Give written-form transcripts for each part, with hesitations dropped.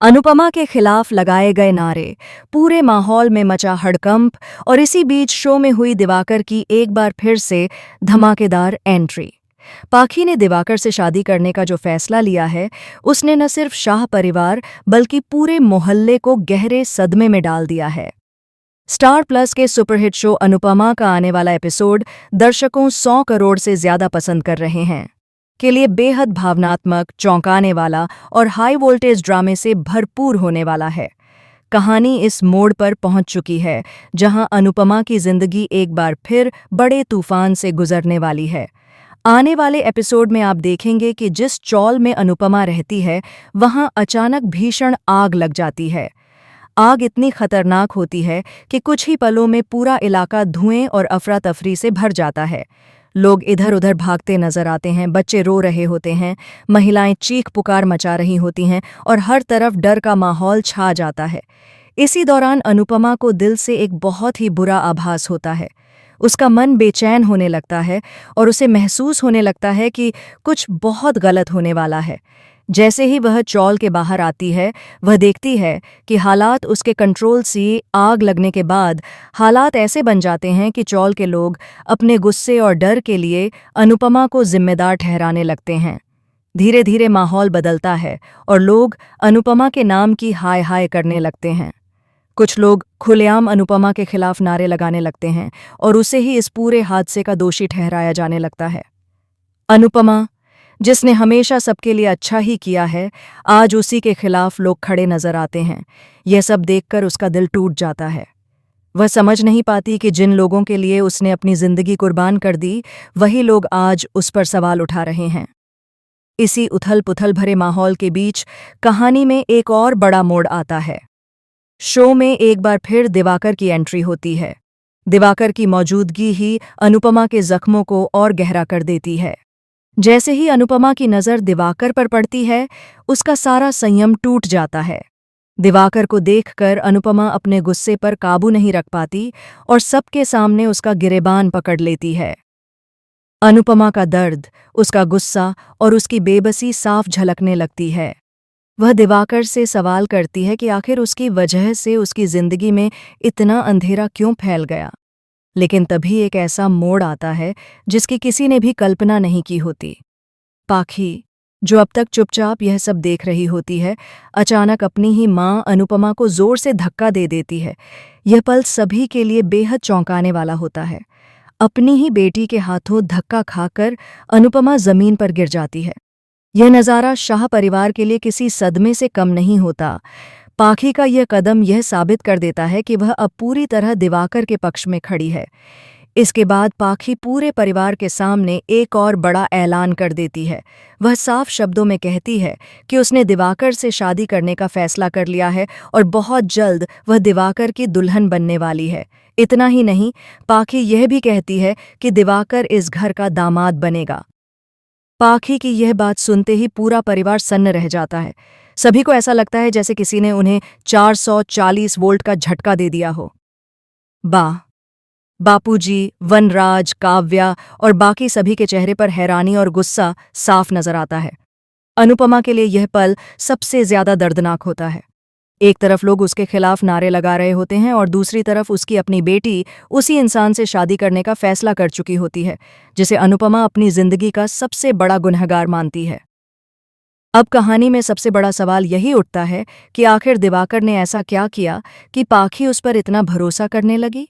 अनुपमा के खिलाफ लगाए गए नारे, पूरे माहौल में मचा हड़कंप और इसी बीच शो में हुई दिवाकर की एक बार फिर से धमाकेदार एंट्री। पाखी ने दिवाकर से शादी करने का जो फैसला लिया है, उसने न सिर्फ शाह परिवार बल्कि पूरे मोहल्ले को गहरे सदमे में डाल दिया है। स्टार प्लस के सुपरहिट शो अनुपमा का आने वाला एपिसोड दर्शकों 100 करोड़ से ज्यादा पसंद कर रहे हैं के लिए बेहद भावनात्मक, चौंकाने वाला और हाई वोल्टेज ड्रामे से भरपूर होने वाला है। कहानी इस मोड़ पर पहुंच चुकी है जहां अनुपमा की जिंदगी एक बार फिर बड़े तूफान से गुजरने वाली है। आने वाले एपिसोड में आप देखेंगे कि जिस चौल में अनुपमा रहती है, वहां अचानक भीषण आग लग जाती है। आग इतनी खतरनाक होती है कि कुछ ही पलों में पूरा इलाका धुएं और अफरा तफरी से भर जाता है। लोग इधर उधर भागते नजर आते हैं, बच्चे रो रहे होते हैं, महिलाएं चीख पुकार मचा रही होती हैं और हर तरफ डर का माहौल छा जाता है। इसी दौरान अनुपमा को दिल से एक बहुत ही बुरा आभास होता है। उसका मन बेचैन होने लगता है और उसे महसूस होने लगता है कि कुछ बहुत गलत होने वाला है। जैसे ही वह चौल के बाहर आती है, वह देखती है कि हालात उसके कंट्रोल से आग लगने के बाद हालात ऐसे बन जाते हैं कि चौल के लोग अपने गुस्से और डर के लिए अनुपमा को जिम्मेदार ठहराने लगते हैं। धीरे धीरे माहौल बदलता है और लोग अनुपमा के नाम की हाय हाय करने लगते हैं। कुछ लोग खुलेआम अनुपमा के खिलाफ नारे लगाने लगते हैं और उसे ही इस पूरे हादसे का दोषी ठहराया जाने लगता है। अनुपमा, जिसने हमेशा सबके लिए अच्छा ही किया है, आज उसी के खिलाफ लोग खड़े नजर आते हैं। यह सब देखकर उसका दिल टूट जाता है। वह समझ नहीं पाती कि जिन लोगों के लिए उसने अपनी जिंदगी कुर्बान कर दी, वही लोग आज उस पर सवाल उठा रहे हैं। इसी उथल पुथल भरे माहौल के बीच कहानी में एक और बड़ा मोड़ आता है। शो में एक बार फिर दिवाकर की एंट्री होती है। दिवाकर की मौजूदगी ही अनुपमा के जख्मों को और गहरा कर देती है। जैसे ही अनुपमा की नज़र दिवाकर पर पड़ती है, उसका सारा संयम टूट जाता है। दिवाकर को देखकर अनुपमा अपने गुस्से पर काबू नहीं रख पाती और सबके सामने उसका गिरेबान पकड़ लेती है। अनुपमा का दर्द, उसका गुस्सा और उसकी बेबसी साफ झलकने लगती है। वह दिवाकर से सवाल करती है कि आखिर उसकी वजह से उसकी जिंदगी में इतना अंधेरा क्यों फैल गया। लेकिन तभी एक ऐसा मोड़ आता है जिसकी किसी ने भी कल्पना नहीं की होती। पाखी, जो अब तक चुपचाप यह सब देख रही होती है, अचानक अपनी ही मां अनुपमा को जोर से धक्का दे देती है। यह पल सभी के लिए बेहद चौंकाने वाला होता है। अपनी ही बेटी के हाथों धक्का खाकर अनुपमा जमीन पर गिर जाती है। यह नज़ारा शाह परिवार के लिए किसी सदमे से कम नहीं होता। पाखी का यह कदम यह साबित कर देता है कि वह अब पूरी तरह दिवाकर के पक्ष में खड़ी है। इसके बाद पाखी पूरे परिवार के सामने एक और बड़ा ऐलान कर देती है। वह साफ शब्दों में कहती है कि उसने दिवाकर से शादी करने का फैसला कर लिया है और बहुत जल्द वह दिवाकर की दुल्हन बनने वाली है। इतना ही नहीं, पाखी यह भी कहती है कि दिवाकर इस घर का दामाद बनेगा। पाखी की यह बात सुनते ही पूरा परिवार सन्न रह जाता है। सभी को ऐसा लगता है जैसे किसी ने उन्हें 440 वोल्ट का झटका दे दिया हो। बापूजी, वनराज, काव्या और बाकी सभी के चेहरे पर हैरानी और गुस्सा साफ नजर आता है। अनुपमा के लिए यह पल सबसे ज्यादा दर्दनाक होता है। एक तरफ लोग उसके खिलाफ नारे लगा रहे होते हैं और दूसरी तरफ उसकी अपनी बेटी उसी इंसान से शादी करने का फैसला कर चुकी होती है, जिसे अनुपमा अपनी जिंदगी का सबसे बड़ा गुनहगार मानती है। अब कहानी में सबसे बड़ा सवाल यही उठता है कि आखिर दिवाकर ने ऐसा क्या किया कि पाखी उस पर इतना भरोसा करने लगी।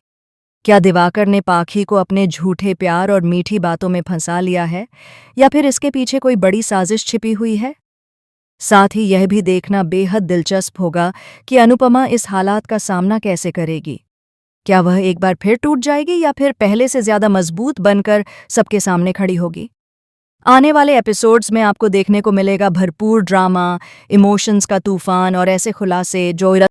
क्या दिवाकर ने पाखी को अपने झूठे प्यार और मीठी बातों में फंसा लिया है, या फिर इसके पीछे कोई बड़ी साजिश छिपी हुई है। साथ ही यह भी देखना बेहद दिलचस्प होगा कि अनुपमा इस हालात का सामना कैसे करेगी। क्या वह एक बार फिर टूट जाएगी या फिर पहले से ज्यादा मजबूत बनकर सबके सामने खड़ी होगी। आने वाले एपिसोड्स में आपको देखने को मिलेगा भरपूर ड्रामा, इमोशंस का तूफान और ऐसे खुलासे जो